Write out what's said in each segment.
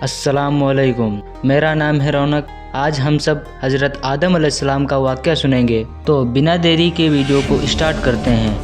السلام علیکم، میرا نام ہے رونق۔ آج ہم سب حضرت آدم علیہ السلام کا واقعہ سنیں گے، تو بنا دیری کے ویڈیو کو اسٹارٹ کرتے ہیں۔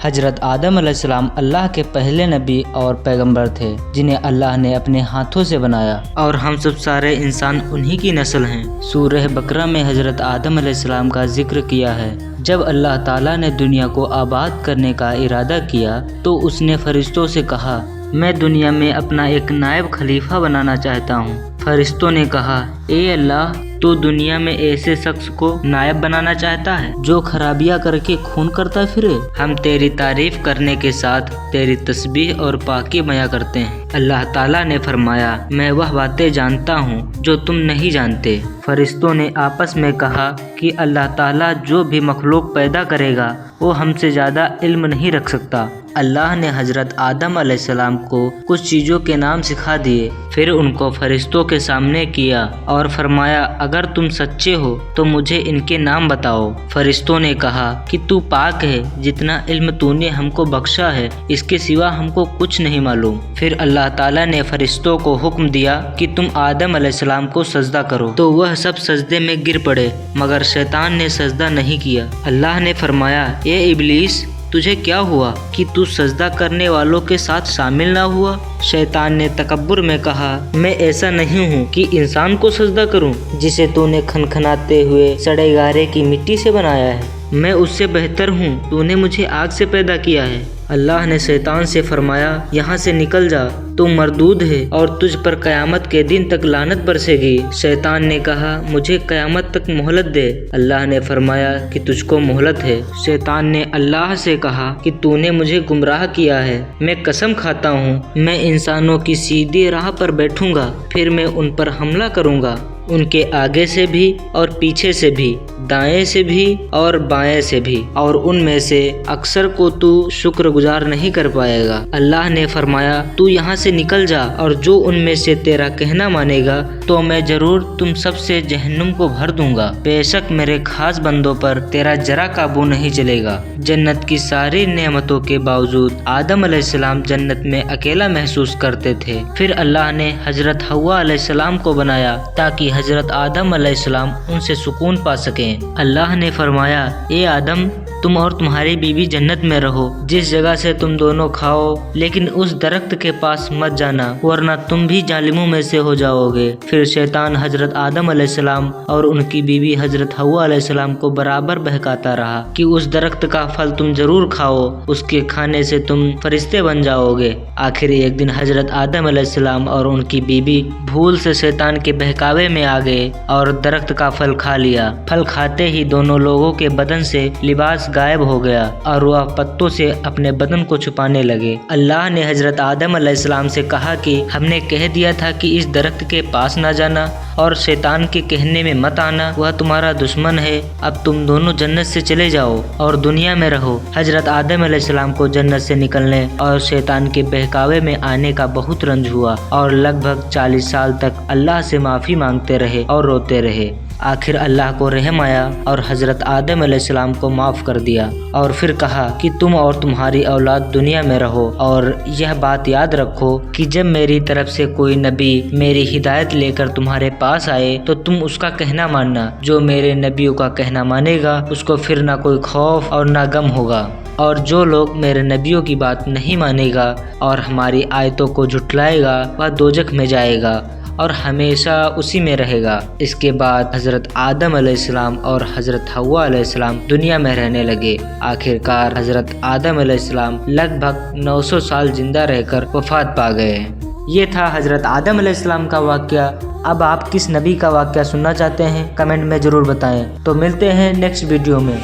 حضرت آدم علیہ السلام اللہ کے پہلے نبی اور پیغمبر تھے، جنہیں اللہ نے اپنے ہاتھوں سے بنایا، اور ہم سب سارے انسان انہی کی نسل ہیں۔ سورہ بقرہ میں حضرت آدم علیہ السلام کا ذکر کیا ہے۔ جب اللہ تعالیٰ نے دنیا کو آباد کرنے کا ارادہ کیا تو اس نے فرشتوں سے کہا، میں دنیا میں اپنا ایک نائب خلیفہ بنانا چاہتا ہوں۔ فرشتوں نے کہا، اے اللہ، تو دنیا میں ایسے شخص کو نائب بنانا چاہتا ہے جو خرابیاں کر کے خون کرتا پھرے؟ ہم تیری تعریف کرنے کے ساتھ تیری تسبیح اور پاکی بیان کرتے ہیں۔ اللہ تعالیٰ نے فرمایا، میں وہ باتیں جانتا ہوں جو تم نہیں جانتے۔ فرشتوں نے آپس میں کہا کہ اللہ تعالیٰ جو بھی مخلوق پیدا کرے گا وہ ہم سے زیادہ علم نہیں رکھ سکتا۔ اللہ نے حضرت آدم علیہ السلام کو کچھ چیزوں کے نام سکھا دیے، پھر ان کو فرشتوں کے سامنے کیا اور فرمایا، اگر تم سچے ہو تو مجھے ان کے نام بتاؤ۔ فرشتوں نے کہا کہ تو پاک ہے، جتنا علم تو نے ہم کو بخشا ہے اس کے سوا ہم کو کچھ نہیں معلوم۔ پھر اللہ تعالیٰ نے فرشتوں کو حکم دیا کہ تم آدم علیہ السلام کو سجدہ کرو، تو وہ سب سجدے میں گر پڑے، مگر شیطان نے سجدہ نہیں کیا۔ اللہ نے فرمایا، اے ابلیس، تجھے کیا ہوا کہ تو سجدہ کرنے والوں کے ساتھ شامل نہ ہوا؟ شیطان نے تکبر میں کہا، میں ایسا نہیں ہوں کہ انسان کو سجدہ کروں جسے تو نے کھنکھناتے ہوئے سڑے گارے کی مٹی سے بنایا ہے۔ میں اس سے بہتر ہوں، تو نے مجھے آگ سے پیدا کیا ہے۔ اللہ نے شیطان سے فرمایا، یہاں سے نکل جا، تو مردود ہے اور تجھ پر قیامت کے دن تک لعنت برسے گی۔ شیطان نے کہا، مجھے قیامت تک مہلت دے۔ اللہ نے فرمایا کہ تجھ کو مہلت ہے۔ شیطان نے اللہ سے کہا کہ تو نے مجھے گمراہ کیا ہے، میں قسم کھاتا ہوں میں انسانوں کی سیدھی راہ پر بیٹھوں گا، پھر میں ان پر حملہ کروں گا، ان کے آگے سے بھی اور پیچھے سے بھی، دائیں سے بھی اور بائیں سے بھی، اور ان میں سے اکثر کو تو شکر گزار نہیں کر پائے گا۔ اللہ نے فرمایا، تو یہاں سے نکل جا، اور جو ان میں سے تیرا کہنا مانے گا تو میں ضرور تم سب سے جہنم کو بھر دوں گا۔ بے شک میرے خاص بندوں پر تیرا ذرا قابو نہیں چلے گا۔ جنت کی ساری نعمتوں کے باوجود آدم علیہ السلام جنت میں اکیلا محسوس کرتے تھے۔ پھر اللہ نے حضرت حوا علیہ السلام کو بنایا تاکہ حضرت آدم علیہ السلام ان سے سکون پا سکیں۔ اللہ نے فرمایا، اے آدم، تم اور تمہاری بیوی جنت میں رہو، جس جگہ سے تم دونوں کھاؤ، لیکن اس درخت کے پاس مت جانا، ورنہ تم بھی ظالموں میں سے ہو جاؤ گے۔ پھر شیطان حضرت آدم علیہ السلام اور ان کی بیوی حضرت حوا علیہ السلام کو برابر بہکاتا رہا کہ اس درخت کا پھل تم ضرور کھاؤ، اس کے کھانے سے تم فرشتے بن جاؤ گے۔ آخر ایک دن حضرت آدم علیہ السلام اور ان کی بیوی بھول سے شیطان کے بہکاوے میں آ گئے اور درخت کا پھل کھا لیا۔ پھل کھاتے ہی دونوں لوگوں کے بدن سے لباس غائب ہو گیا اور وہ پتوں سے اپنے بدن کو چھپانے لگے۔ اللہ نے حضرت آدم علیہ السلام سے کہا کہ ہم نے کہہ دیا تھا کہ اس درخت کے پاس نہ جانا اور شیطان کے کہنے میں مت آنا، وہ تمہارا دشمن ہے۔ اب تم دونوں جنت سے چلے جاؤ اور دنیا میں رہو۔ حضرت آدم علیہ السلام کو جنت سے نکلنے اور شیطان کے بہکاوے میں آنے کا بہت رنج ہوا اور لگ بھگ 40 سال تک اللہ سے معافی مانگتے رہے اور روتے رہے۔ آخر اللہ کو رحم آیا اور حضرت آدم علیہ السلام کو معاف کر دیا، اور پھر کہا کہ تم اور تمہاری اولاد دنیا میں رہو، اور یہ بات یاد رکھو کہ جب میری طرف سے کوئی نبی میری ہدایت لے کر تمہارے پاس آئے تو تم اس کا کہنا ماننا۔ جو میرے نبیوں کا کہنا مانے گا اس کو پھر نہ کوئی خوف اور نہ غم ہوگا، اور جو لوگ میرے نبیوں کی بات نہیں مانے گا اور ہماری آیتوں کو جھٹلائے گا وہ دوزخ میں جائے گا اور ہمیشہ اسی میں رہے گا۔ اس کے بعد حضرت آدم علیہ السلام اور حضرت حوا علیہ السلام دنیا میں رہنے لگے۔ آخر کار حضرت آدم علیہ السلام لگ بھگ 900 سال زندہ رہ کر وفات پا گئے۔ یہ تھا حضرت آدم علیہ السلام کا واقعہ۔ اب آپ کس نبی کا واقعہ سننا چاہتے ہیں کمنٹ میں ضرور بتائیں۔ تو ملتے ہیں نیکسٹ ویڈیو میں۔